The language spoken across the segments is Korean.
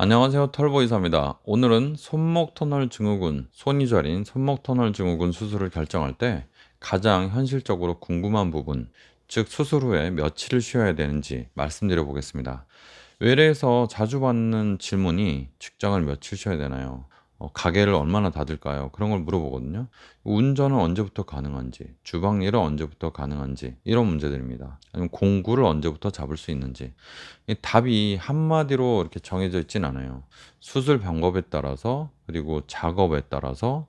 안녕하세요. 털보이사입니다. 오늘은 손목 터널 증후군, 손이 저린 손목 터널 증후군 수술을 결정할 때 가장 현실적으로 궁금한 부분, 즉 수술 후에 며칠을 쉬어야 되는지 말씀드려 보겠습니다. 외래에서 자주 받는 질문이 직장을 며칠 쉬어야 되나요? 가게를 얼마나 닫을까요? 그런 걸 물어보거든요. 운전은 언제부터 가능한지, 주방 일은 언제부터 가능한지, 이런 문제들입니다. 아니면 공구를 언제부터 잡을 수 있는지. 이 답이 한마디로 이렇게 정해져 있진 않아요. 수술 방법에 따라서, 그리고 작업에 따라서,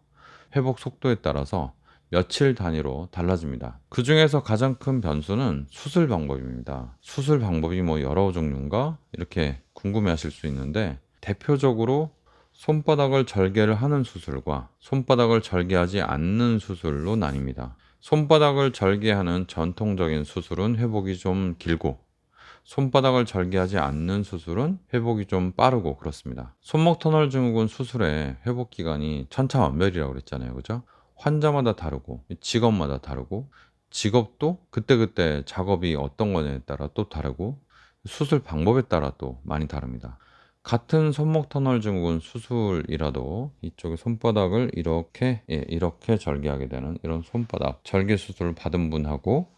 회복 속도에 따라서 며칠 단위로 달라집니다. 그 중에서 가장 큰 변수는 수술 방법입니다. 수술 방법이 뭐 여러 종류인가? 이렇게 궁금해 하실 수 있는데, 대표적으로 손바닥을 절개를 하는 수술과 손바닥을 절개하지 않는 수술로 나뉩니다. 손바닥을 절개하는 전통적인 수술은 회복이 좀 길고, 손바닥을 절개하지 않는 수술은 회복이 좀 빠르고 그렇습니다. 손목 터널 증후군 수술의 회복 기간이 천차만별이라고 그랬잖아요. 그죠? 환자마다 다르고 직업마다 다르고 직업도 그때그때 작업이 어떤 거냐에 따라 또 다르고 수술 방법에 따라 또 많이 다릅니다. 같은 손목 터널 증후군 수술이라도 이쪽에 손바닥을 이렇게 절개하게 되는 이런 손바닥 절개 수술을 받은 분하고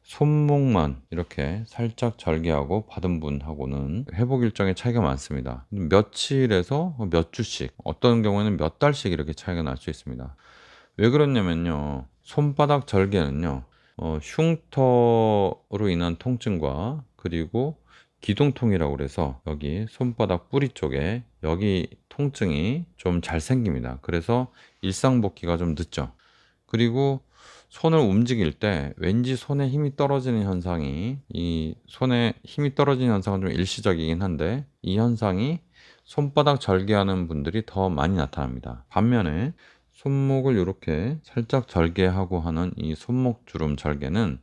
손목만 이렇게 살짝 절개하고 받은 분하고는 회복 일정의 차이가 많습니다. 며칠에서 몇 주씩, 어떤 경우에는 몇 달씩 이렇게 차이가 날 수 있습니다. 왜 그러냐면요. 손바닥 절개는요. 흉터로 인한 통증과 그리고 기둥통이라고 그래서 여기 손바닥 뿌리 쪽에 여기 통증이 좀 잘 생깁니다. 그래서 일상복귀가 좀 늦죠. 그리고 손을 움직일 때 왠지 손에 힘이 떨어지는 현상이, 이 손에 힘이 떨어지는 현상은 좀 일시적이긴 한데 이 현상이 손바닥 절개하는 분들이 더 많이 나타납니다. 반면에 손목을 이렇게 살짝 절개하고 하는 이 손목 주름 절개는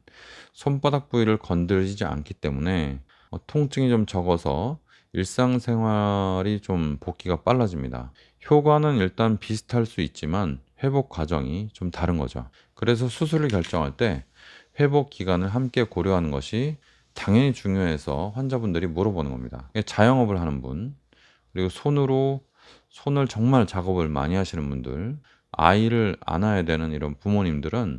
손바닥 부위를 건드리지 않기 때문에 통증이 좀 적어서 일상생활이 좀 복귀가 빨라집니다. 효과는 일단 비슷할 수 있지만 회복 과정이 좀 다른 거죠. 그래서 수술을 결정할 때 회복 기간을 함께 고려하는 것이 당연히 중요해서 환자분들이 물어보는 겁니다. 자영업을 하는 분, 그리고 손을 정말 작업을 많이 하시는 분들, 아이를 안아야 되는 이런 부모님들은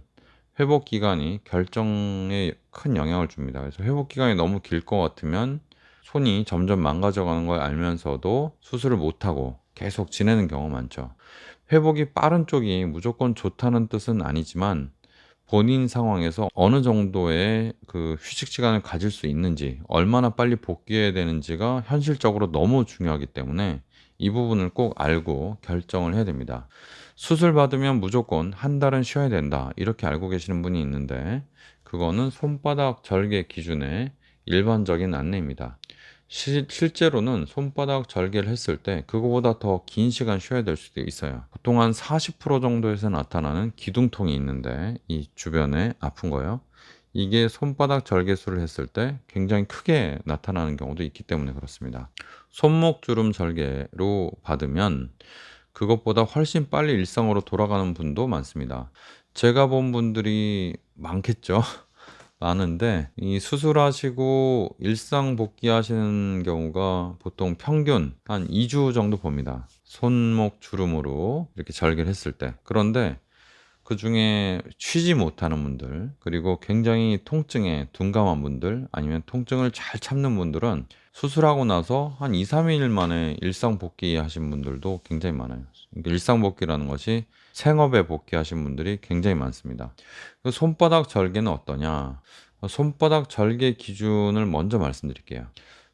회복 기간이 결정에 큰 영향을 줍니다. 그래서 회복 기간이 너무 길 것 같으면 손이 점점 망가져가는 걸 알면서도 수술을 못하고 계속 지내는 경우가 많죠. 회복이 빠른 쪽이 무조건 좋다는 뜻은 아니지만 본인 상황에서 어느 정도의 그 휴식 시간을 가질 수 있는지, 얼마나 빨리 복귀해야 되는지가 현실적으로 너무 중요하기 때문에 이 부분을 꼭 알고 결정을 해야 됩니다. 수술 받으면 무조건 한 달은 쉬어야 된다, 이렇게 알고 계시는 분이 있는데 그거는 손바닥 절개 기준의 일반적인 안내입니다. 실제로는 손바닥 절개를 했을 때 그거보다 더 긴 시간 쉬어야 될 수도 있어요. 보통 한 40% 정도에서 나타나는 기둥통이 있는데 이 주변에 아픈 거요. 이게 손바닥 절개술을 했을 때 굉장히 크게 나타나는 경우도 있기 때문에 그렇습니다. 손목 주름 절개로 받으면 그것보다 훨씬 빨리 일상으로 돌아가는 분도 많습니다. 제가 본 분들이 많겠죠. 많은데 이 수술하시고 일상 복귀하시는 경우가 보통 평균 한 2주 정도 봅니다. 손목 주름으로 이렇게 절개를 했을 때. 그런데 그 중에 쉬지 못하는 분들, 그리고 굉장히 통증에 둔감한 분들, 아니면 통증을 잘 참는 분들은 수술하고 나서 한 2, 3일 만에 일상 복귀하신 분들도 굉장히 많아요. 그러니까 일상 복귀라는 것이 생업에 복귀하신 분들이 굉장히 많습니다. 그 손바닥 절개는 어떠냐? 손바닥 절개 기준을 먼저 말씀드릴게요.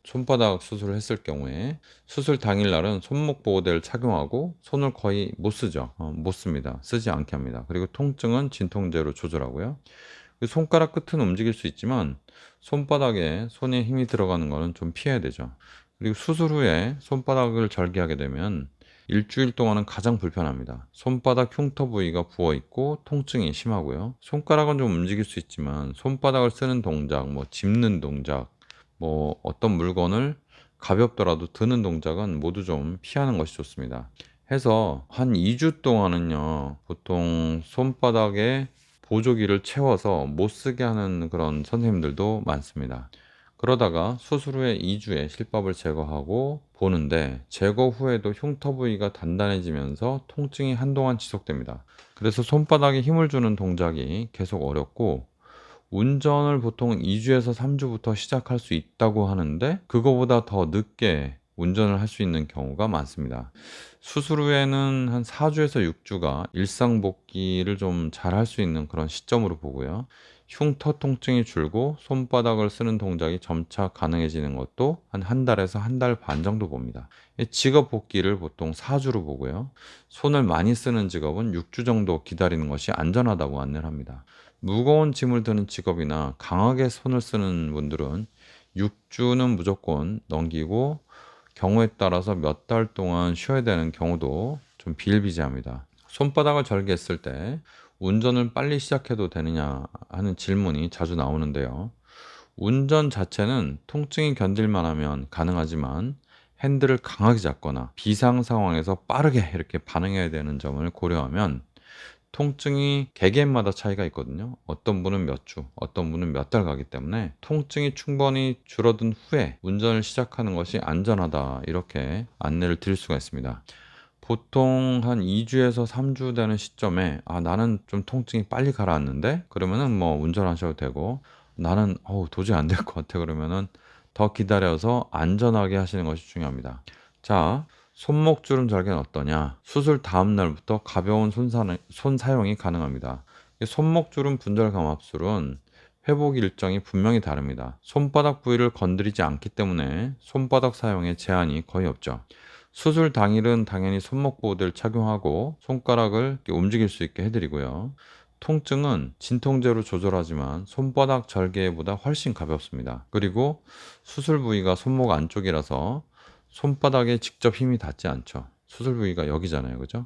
손바닥 수술을 했을 경우에 수술 당일날은 손목 보호대를 착용하고 손을 거의 못 쓰죠. 못 씁니다. 쓰지 않게 합니다. 그리고 통증은 진통제로 조절하고요. 손가락 끝은 움직일 수 있지만 손바닥에 손에 힘이 들어가는 것은 좀 피해야 되죠. 그리고 수술 후에 손바닥을 절개하게 되면 일주일 동안은 가장 불편합니다. 손바닥 흉터 부위가 부어 있고 통증이 심하고요. 손가락은 좀 움직일 수 있지만 손바닥을 쓰는 동작, 뭐 짚는 동작, 뭐 어떤 물건을 가볍더라도 드는 동작은 모두 좀 피하는 것이 좋습니다. 해서 한 2주 동안은요, 보통 손바닥에 보조기를 채워서 못 쓰게 하는 그런 선생님들도 많습니다. 그러다가 수술 후에 2주에 실밥을 제거하고 보는데 제거 후에도 흉터 부위가 단단해지면서 통증이 한동안 지속됩니다. 그래서 손바닥에 힘을 주는 동작이 계속 어렵고 운전을 보통 2주에서 3주부터 시작할 수 있다고 하는데 그거보다 더 늦게 운전을 할 수 있는 경우가 많습니다. 수술 후에는 한 4주에서 6주가 일상 복귀를 좀 잘 할 수 있는 그런 시점으로 보고요. 흉터 통증이 줄고 손바닥을 쓰는 동작이 점차 가능해지는 것도 한 달에서 한 달 반 정도 봅니다. 직업 복귀를 보통 4주로 보고요. 손을 많이 쓰는 직업은 6주 정도 기다리는 것이 안전하다고 안내를 합니다. 무거운 짐을 드는 직업이나 강하게 손을 쓰는 분들은 6주는 무조건 넘기고 경우에 따라서 몇 달 동안 쉬어야 되는 경우도 좀 비일비재합니다. 손바닥을 절개했을 때 운전을 빨리 시작해도 되느냐 하는 질문이 자주 나오는데요. 운전 자체는 통증이 견딜만 하면 가능하지만 핸들을 강하게 잡거나 비상 상황에서 빠르게 이렇게 반응해야 되는 점을 고려하면 통증이 개개인마다 차이가 있거든요. 어떤 분은 몇 주, 어떤 분은 몇 달 가기 때문에 통증이 충분히 줄어든 후에 운전을 시작하는 것이 안전하다 이렇게 안내를 드릴 수가 있습니다. 보통 한 2주에서 3주 되는 시점에 나는 좀 통증이 빨리 가라앉는데 그러면은 뭐 운전하셔도 되고 나는 도저히 안 될 것 같아 그러면은 더 기다려서 안전하게 하시는 것이 중요합니다. 자, 손목주름 절개는 어떠냐? 수술 다음 날부터 가벼운 손 사용이 가능합니다. 손목주름 분절 감압술은 회복 일정이 분명히 다릅니다. 손바닥 부위를 건드리지 않기 때문에 손바닥 사용에 제한이 거의 없죠. 수술 당일은 당연히 손목 보호대를 착용하고 손가락을 움직일 수 있게 해드리고요. 통증은 진통제로 조절하지만 손바닥 절개보다 훨씬 가볍습니다. 그리고 수술 부위가 손목 안쪽이라서 손바닥에 직접 힘이 닿지 않죠. 수술 부위가 여기잖아요. 그죠?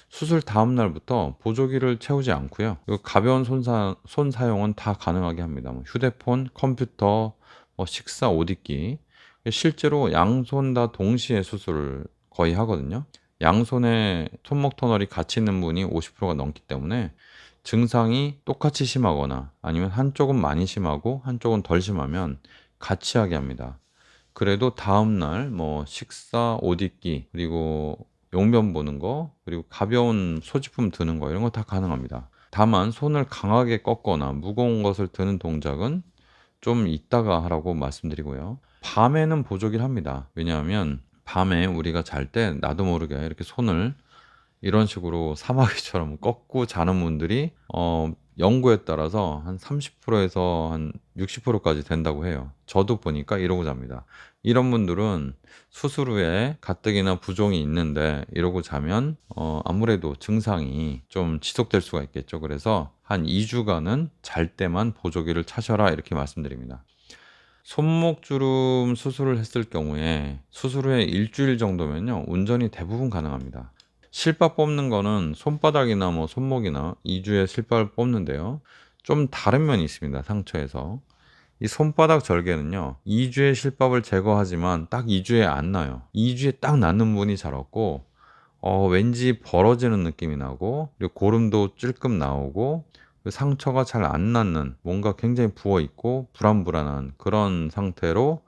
수술 다음 날부터 보조기를 채우지 않고요. 가벼운 손 사용은 다 가능하게 합니다. 뭐 휴대폰, 컴퓨터, 식사, 옷 입기. 실제로 양손 다 동시에 수술을 거의 하거든요. 양손에 손목 터널이 같이 있는 분이 50%가 넘기 때문에 증상이 똑같이 심하거나 아니면 한쪽은 많이 심하고 한쪽은 덜 심하면 같이 하게 합니다. 그래도 다음날 뭐 식사, 옷 입기, 그리고 용변 보는 거, 그리고 가벼운 소지품 드는 거 이런 거 다 가능합니다. 다만 손을 강하게 꺾거나 무거운 것을 드는 동작은 좀 이따가 하라고 말씀드리고요. 밤에는 보조기를 합니다. 왜냐하면 밤에 우리가 잘 때 나도 모르게 이렇게 손을 이런 식으로 사마귀처럼 꺾고 자는 분들이 연구에 따라서 한 30%에서 한 60%까지 된다고 해요. 저도 보니까 이러고 잡니다. 이런 분들은 수술 후에 가뜩이나 부종이 있는데 이러고 자면 아무래도 증상이 좀 지속될 수가 있겠죠. 그래서 한 2주간은 잘 때만 보조기를 차셔라 이렇게 말씀드립니다. 손목주름 수술을 했을 경우에 수술 후에 일주일 정도면요 운전이 대부분 가능합니다. 실밥 뽑는 거는 손바닥이나 뭐 손목이나 2주에 실밥을 뽑는데요. 좀 다른 면이 있습니다. 상처에서. 이 손바닥 절개는요. 2주에 실밥을 제거하지만 딱 2주에 안 나요. 2주에 딱 낫는 분이 잘 없고 왠지 벌어지는 느낌이 나고 그리고 고름도 찔끔 나오고 그 상처가 잘 안 낫는 뭔가 굉장히 부어 있고 불안불안한 그런 상태로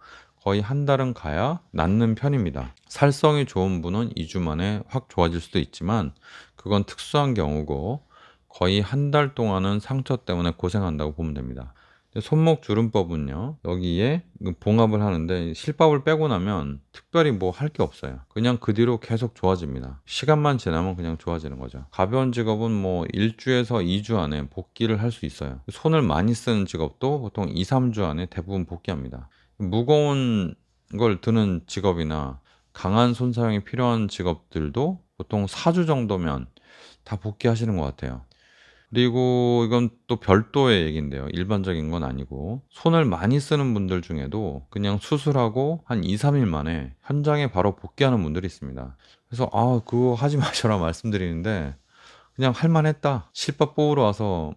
거의 한 달은 가야 낫는 편입니다. 살성이 좋은 분은 2주 만에 확 좋아질 수도 있지만 그건 특수한 경우고 거의 한 달 동안은 상처 때문에 고생한다고 보면 됩니다. 손목 주름법은요, 여기에 봉합을 하는데 실밥을 빼고 나면 특별히 뭐 할 게 없어요. 그냥 그 뒤로 계속 좋아집니다. 시간만 지나면 그냥 좋아지는 거죠. 가벼운 직업은 뭐 1주에서 2주 안에 복귀를 할 수 있어요. 손을 많이 쓰는 직업도 보통 2, 3주 안에 대부분 복귀합니다. 무거운 걸 드는 직업이나 강한 손 사용이 필요한 직업들도 보통 4주 정도면 다 복귀하시는 것 같아요. 그리고 이건 또 별도의 얘기인데요. 일반적인 건 아니고 손을 많이 쓰는 분들 중에도 그냥 수술하고 한 2, 3일 만에 현장에 바로 복귀하는 분들이 있습니다. 그래서 그거 하지 마셔라 말씀드리는데 그냥 할만했다. 실밥 뽑으러 와서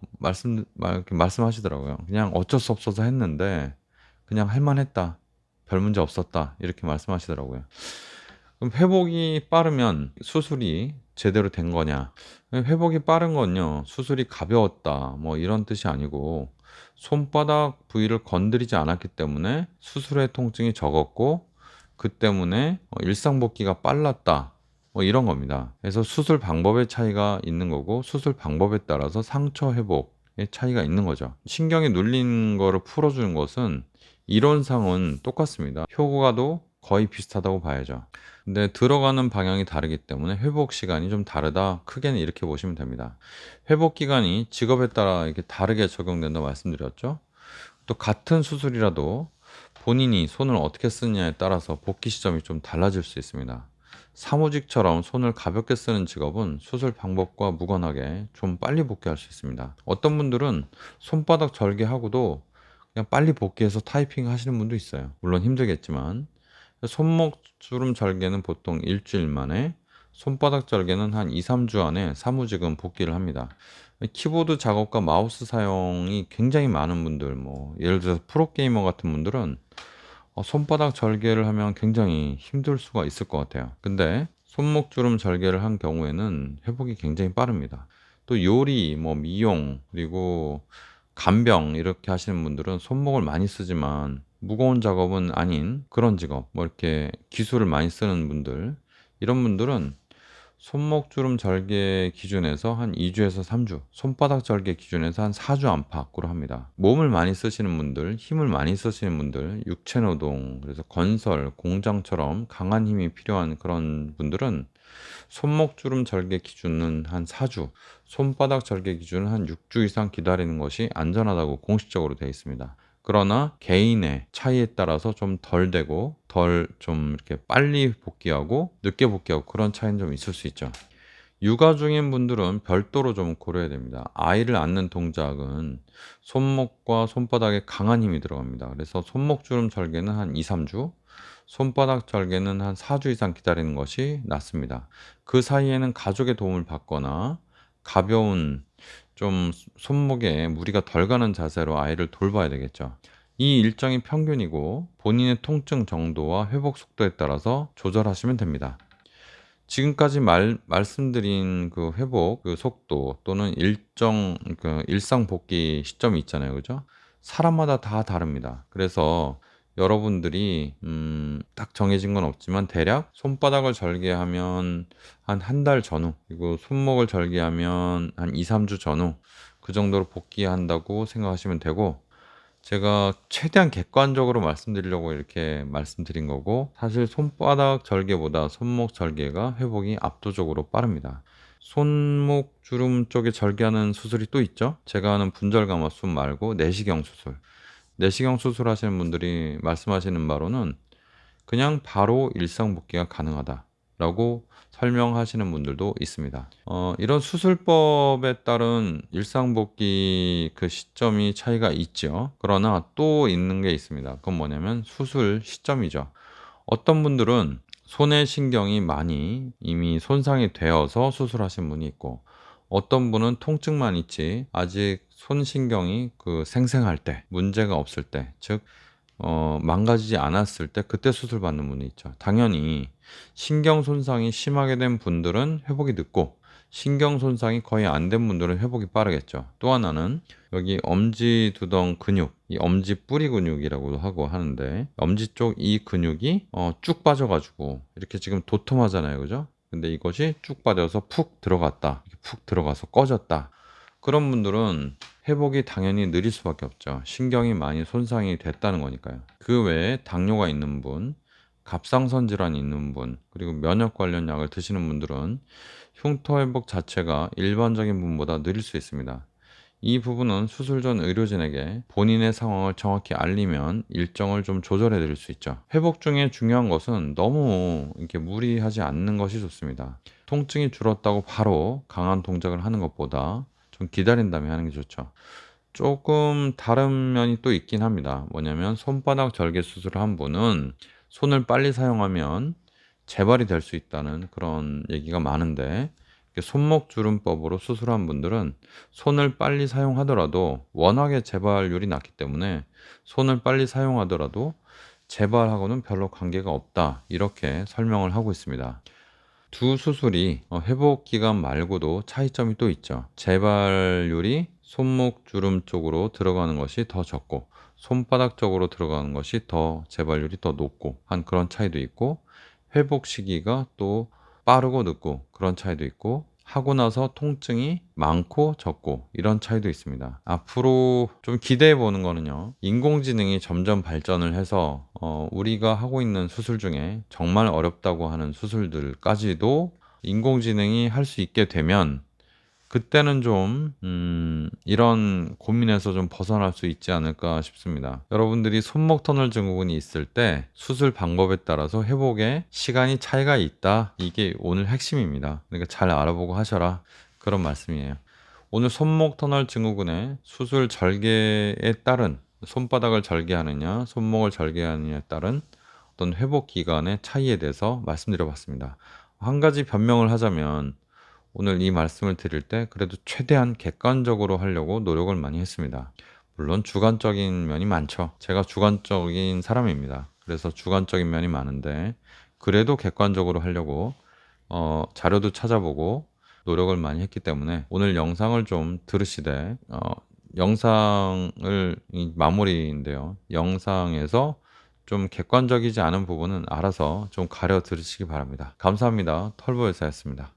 이렇게 말씀하시더라고요. 그냥 어쩔 수 없어서 했는데 그냥 할만했다. 별 문제 없었다. 이렇게 말씀하시더라고요. 그럼 회복이 빠르면 수술이 제대로 된 거냐? 회복이 빠른 건요, 수술이 가벼웠다. 뭐 이런 뜻이 아니고, 손바닥 부위를 건드리지 않았기 때문에 수술의 통증이 적었고 그 때문에 일상복귀가 빨랐다. 뭐 이런 겁니다. 그래서 수술 방법의 차이가 있는 거고 수술 방법에 따라서 상처 회복의 차이가 있는 거죠. 신경이 눌린 거를 풀어주는 것은 이론상은 똑같습니다. 효과도 거의 비슷하다고 봐야죠. 근데 들어가는 방향이 다르기 때문에 회복 시간이 좀 다르다. 크게는 이렇게 보시면 됩니다. 회복 기간이 직업에 따라 이렇게 다르게 적용된다고 말씀드렸죠. 또 같은 수술이라도 본인이 손을 어떻게 쓰느냐에 따라서 복귀 시점이 좀 달라질 수 있습니다. 사무직처럼 손을 가볍게 쓰는 직업은 수술 방법과 무관하게 좀 빨리 복귀할 수 있습니다. 어떤 분들은 손바닥 절개하고도 그냥 빨리 복귀해서 타이핑 하시는 분도 있어요. 물론 힘들겠지만 손목 주름 절개는 보통 일주일 만에, 손바닥 절개는 한 2, 3주 안에 사무직은 복귀를 합니다. 키보드 작업과 마우스 사용이 굉장히 많은 분들, 뭐 예를 들어서 프로게이머 같은 분들은 손바닥 절개를 하면 굉장히 힘들 수가 있을 것 같아요. 근데 손목 주름 절개를 한 경우에는 회복이 굉장히 빠릅니다. 또 요리, 뭐 미용, 그리고 간병 이렇게 하시는 분들은 손목을 많이 쓰지만 무거운 작업은 아닌 그런 직업, 뭐 이렇게 기술을 많이 쓰는 분들, 이런 분들은 손목 주름 절개 기준에서 한 2주에서 3주, 손바닥 절개 기준에서 한 4주 안팎으로 합니다. 몸을 많이 쓰시는 분들, 힘을 많이 쓰시는 분들, 육체 노동, 그래서 건설, 공장처럼 강한 힘이 필요한 그런 분들은 손목 주름 절개 기준은 한 4주, 손바닥 절개 기준은 한 6주 이상 기다리는 것이 안전하다고 공식적으로 되어 있습니다. 그러나 개인의 차이에 따라서 좀 덜 되고 덜 좀 이렇게 빨리 복귀하고 늦게 복귀하고 그런 차이는 좀 있을 수 있죠. 육아 중인 분들은 별도로 좀 고려해야 됩니다. 아이를 안는 동작은 손목과 손바닥에 강한 힘이 들어갑니다. 그래서 손목 주름 절개는 한 2, 3주, 손바닥 절개는 한 4주 이상 기다리는 것이 낫습니다. 그 사이에는 가족의 도움을 받거나 가벼운 좀 손목에 무리가 덜 가는 자세로 아이를 돌봐야 되겠죠. 이 일정이 평균이고 본인의 통증 정도와 회복 속도에 따라서 조절하시면 됩니다. 지금까지 말씀드린 그 회복 그 속도 또는 일정 그 일상 복귀 시점이 있잖아요. 그죠? 사람마다 다 다릅니다. 그래서 여러분들이 딱 정해진 건 없지만 대략 손바닥을 절개하면 한 달 전후, 그리고 손목을 절개하면 한 2, 3주 전후 그 정도로 복귀한다고 생각하시면 되고, 제가 최대한 객관적으로 말씀드리려고 이렇게 말씀드린 거고, 사실 손바닥 절개보다 손목 절개가 회복이 압도적으로 빠릅니다. 손목 주름 쪽에 절개하는 수술이 또 있죠. 제가 하는 분절감압술 말고 내시경 수술. 내시경 수술 하시는 분들이 말씀하시는 바로는 그냥 바로 일상 복귀가 가능하다라고 설명하시는 분들도 있습니다. 이런 수술법에 따른 일상 복귀 그 시점이 차이가 있죠. 그러나 또 있는 게 있습니다. 그건 뭐냐면 수술 시점이죠. 어떤 분들은 손의 신경이 많이 이미 손상이 되어서 수술하신 분이 있고, 어떤 분은 통증만 있지 아직 손신경이 그 생생할 때, 문제가 없을 때, 즉 망가지지 않았을 때 그때 수술 받는 분이 있죠. 당연히 신경 손상이 심하게 된 분들은 회복이 늦고 신경 손상이 거의 안 된 분들은 회복이 빠르겠죠. 또 하나는 여기 엄지 두덩 근육, 이 엄지 뿌리 근육이라고도 하고 하는데, 엄지 쪽 이 근육이 쭉 빠져가지고 이렇게 지금 도톰하잖아요. 그죠? 근데 이것이 쭉 빠져서 푹 들어갔다, 이렇게 푹 들어가서 꺼졌다. 그런 분들은 회복이 당연히 느릴 수밖에 없죠. 신경이 많이 손상이 됐다는 거니까요. 그 외에 당뇨가 있는 분, 갑상선 질환이 있는 분, 그리고 면역 관련 약을 드시는 분들은 흉터 회복 자체가 일반적인 분보다 느릴 수 있습니다. 이 부분은 수술 전 의료진에게 본인의 상황을 정확히 알리면 일정을 좀 조절해 드릴 수 있죠. 회복 중에 중요한 것은 너무 이렇게 무리하지 않는 것이 좋습니다. 통증이 줄었다고 바로 강한 동작을 하는 것보다 좀 기다린 다음에 하는 게 좋죠. 조금 다른 면이 또 있긴 합니다. 뭐냐면 손바닥 절개 수술을 한 분은 손을 빨리 사용하면 재발이 될 수 있다는 그런 얘기가 많은데, 손목 주름법으로 수술한 분들은 손을 빨리 사용하더라도 워낙에 재발률이 낮기 때문에 손을 빨리 사용하더라도 재발하고는 별로 관계가 없다, 이렇게 설명을 하고 있습니다. 두 수술이 회복 기간 말고도 차이점이 또 있죠. 재발률이 손목 주름 쪽으로 들어가는 것이 더 적고 손바닥 쪽으로 들어가는 것이 더 재발률이 더 높고 한 그런 차이도 있고, 회복 시기가 또 빠르고 늦고 그런 차이도 있고, 하고 나서 통증이 많고 적고 이런 차이도 있습니다. 앞으로 좀 기대해 보는 거는요, 인공지능이 점점 발전을 해서 우리가 하고 있는 수술 중에 정말 어렵다고 하는 수술들까지도 인공지능이 할 수 있게 되면 그때는 좀 이런 고민에서 좀 벗어날 수 있지 않을까 싶습니다. 여러분들이 손목 터널 증후군이 있을 때 수술 방법에 따라서 회복에 시간이 차이가 있다. 이게 오늘 핵심입니다. 그러니까 잘 알아보고 하셔라. 그런 말씀이에요. 오늘 손목 터널 증후군의 수술 절개에 따른, 손바닥을 절개하느냐, 손목을 절개하느냐에 따른 어떤 회복 기간의 차이에 대해서 말씀드려 봤습니다. 한 가지 변명을 하자면 오늘 이 말씀을 드릴 때 그래도 최대한 객관적으로 하려고 노력을 많이 했습니다. 물론 주관적인 면이 많죠. 제가 주관적인 사람입니다. 그래서 주관적인 면이 많은데 그래도 객관적으로 하려고 자료도 찾아보고 노력을 많이 했기 때문에 오늘 영상을 좀 들으시되 영상을 마무리인데요. 영상에서 좀 객관적이지 않은 부분은 알아서 좀 가려 들으시기 바랍니다. 감사합니다. 털보의사였습니다.